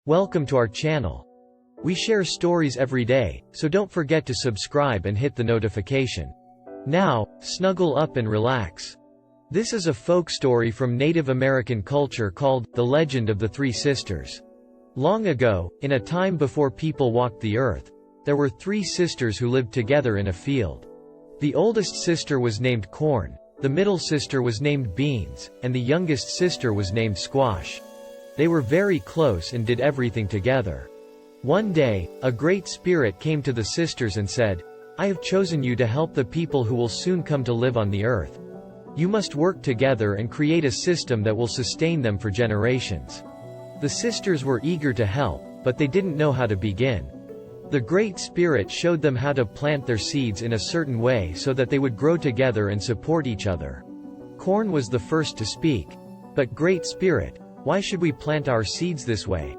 Welcome to our channel. We share stories every day, so don't forget to subscribe and hit the notification. Now, snuggle up and relax. This is a folk story from Native American culture called The Legend of the Three Sisters. Long ago, in a time before people walked the earth, there were three sisters who lived together in a field. The oldest sister was named Corn, the middle sister was named Beans, and the youngest sister was named Squash. They were very close and did everything together. One day, a great spirit came to the sisters and said, "I have chosen you to help the people who will soon come to live on the earth. You must work together and create a system that will sustain them for generations." The sisters were eager to help, but they didn't know how to begin. The Great Spirit showed them how to plant their seeds in a certain way so that they would grow together and support each other. Corn was the first to speak. "But Great Spirit, why should we plant our seeds this way?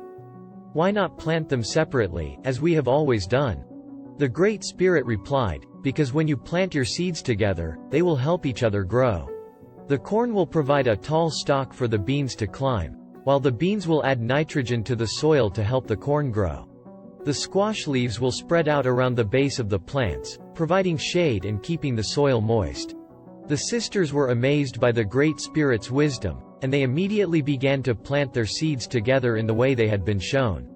Why not plant them separately, as we have always done?" The Great Spirit replied, "Because when you plant your seeds together, they will help each other grow. The corn will provide a tall stalk for the beans to climb, while the beans will add nitrogen to the soil to help the corn grow. The squash leaves will spread out around the base of the plants, providing shade and keeping the soil moist." The sisters were amazed by the Great Spirit's wisdom, and they immediately began to plant their seeds together in the way they had been shown.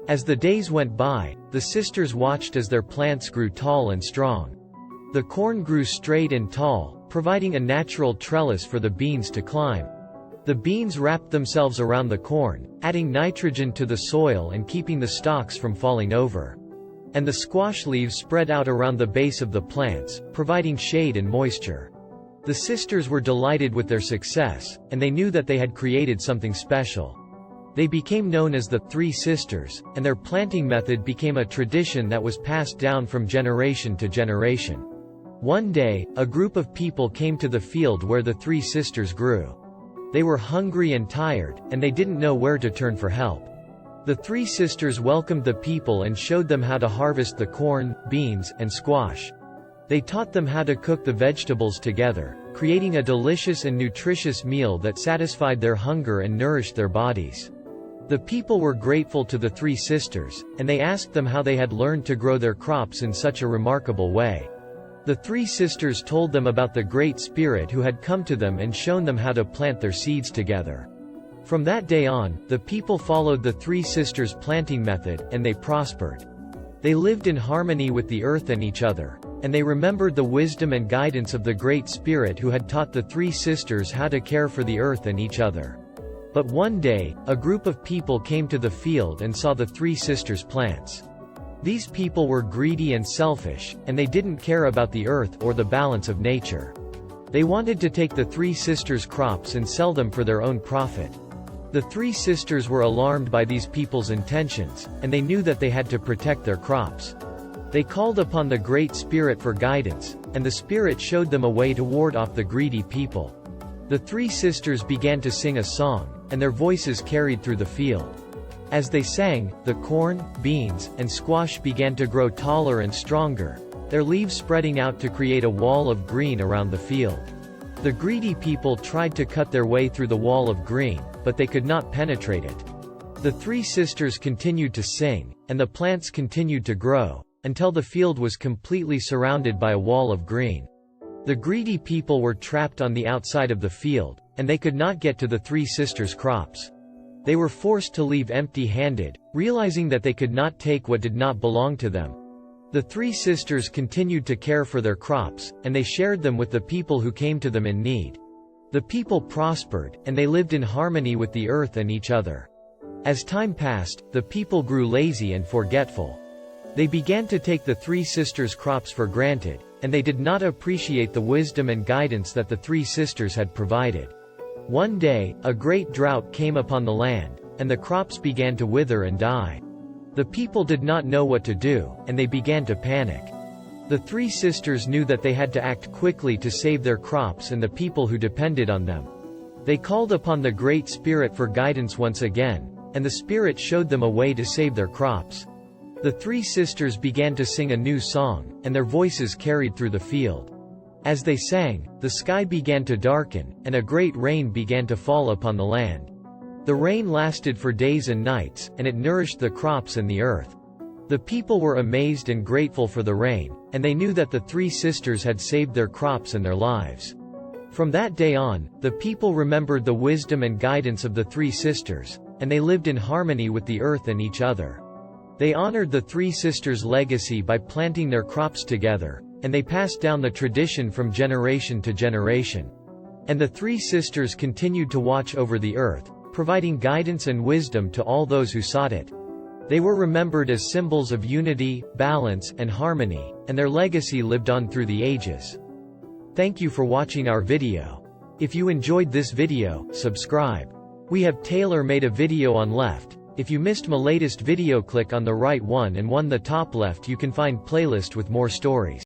As the days went by, the sisters watched as their plants grew tall and strong. The corn grew straight and tall, providing a natural trellis for the beans to climb. The beans wrapped themselves around the corn, adding nitrogen to the soil and keeping the stalks from falling over. And the squash leaves spread out around the base of the plants, providing shade and moisture. The sisters were delighted with their success, and they knew that they had created something special. They became known as the Three Sisters, and their planting method became a tradition that was passed down from generation to generation. One day, a group of people came to the field where the three sisters grew. They were hungry and tired, and they didn't know where to turn for help. The three sisters welcomed the people and showed them how to harvest the corn, beans, and squash. They taught them how to cook the vegetables together, creating a delicious and nutritious meal that satisfied their hunger and nourished their bodies. The people were grateful to the three sisters, and they asked them how they had learned to grow their crops in such a remarkable way. The three sisters told them about the Great Spirit who had come to them and shown them how to plant their seeds together. From that day on, the people followed the three sisters' planting method, and they prospered. They lived in harmony with the earth and each other, and they remembered the wisdom and guidance of the Great Spirit who had taught the three sisters how to care for the earth and each other. But one day, a group of people came to the field and saw the three sisters' plants. These people were greedy and selfish, and they didn't care about the earth or the balance of nature. They wanted to take the three sisters' crops and sell them for their own profit. The three sisters were alarmed by these people's intentions, and they knew that they had to protect their crops. They called upon the Great Spirit for guidance, and the Spirit showed them a way to ward off the greedy people. The three sisters began to sing a song, and their voices carried through the field. As they sang, the corn, beans, and squash began to grow taller and stronger, their leaves spreading out to create a wall of green around the field. The greedy people tried to cut their way through the wall of green, but they could not penetrate it. The three sisters continued to sing, and the plants continued to grow, until the field was completely surrounded by a wall of green. The greedy people were trapped on the outside of the field, and they could not get to the three sisters' crops. They were forced to leave empty-handed, realizing that they could not take what did not belong to them. The three sisters continued to care for their crops, and they shared them with the people who came to them in need. The people prospered, and they lived in harmony with the earth and each other. As time passed, the people grew lazy and forgetful. They began to take the three sisters' crops for granted, and they did not appreciate the wisdom and guidance that the three sisters had provided. One day, a great drought came upon the land, and the crops began to wither and die. The people did not know what to do, and they began to panic. The three sisters knew that they had to act quickly to save their crops and the people who depended on them. They called upon the Great Spirit for guidance once again, and the Spirit showed them a way to save their crops. The three sisters began to sing a new song, and their voices carried through the field. As they sang, the sky began to darken, and a great rain began to fall upon the land. The rain lasted for days and nights, and it nourished the crops and the earth. The people were amazed and grateful for the rain, and they knew that the three sisters had saved their crops and their lives. From that day on, the people remembered the wisdom and guidance of the three sisters, and they lived in harmony with the earth and each other. They honored the three sisters' legacy by planting their crops together, and they passed down the tradition from generation to generation. And the three sisters continued to watch over the earth, providing guidance and wisdom to all those who sought it. They were remembered as symbols of unity, balance, and harmony, and their legacy lived on through the ages. Thank you for watching our video. If you enjoyed this video, subscribe. We have tailor-made a video on left. If you missed my latest video, click on the right one, and the top left you can find playlist with more stories.